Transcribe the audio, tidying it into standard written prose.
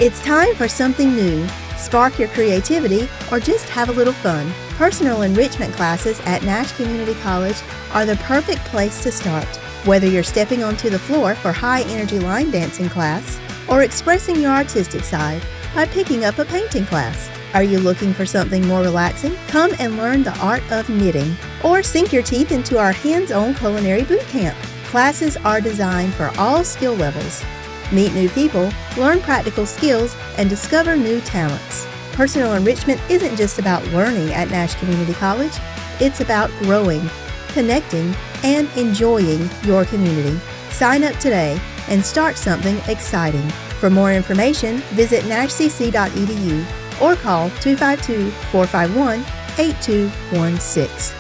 It's time for something new. Spark your creativity or just have a little fun. Personal enrichment classes at Nash Community College are the perfect place to start. Whether you're stepping onto the floor for high-energy line dancing class or expressing your artistic side by picking up a painting class. Are you looking for something more relaxing? Come and learn the art of knitting or sink your teeth into our hands-on culinary boot camp. Classes are designed for all skill levels. Meet new people, learn practical skills, and discover new talents. Personal enrichment isn't just about learning at Nash Community College. It's about growing, connecting, and enjoying your community. Sign up today and start something exciting. For more information, visit nashcc.edu or call 252-451-8216.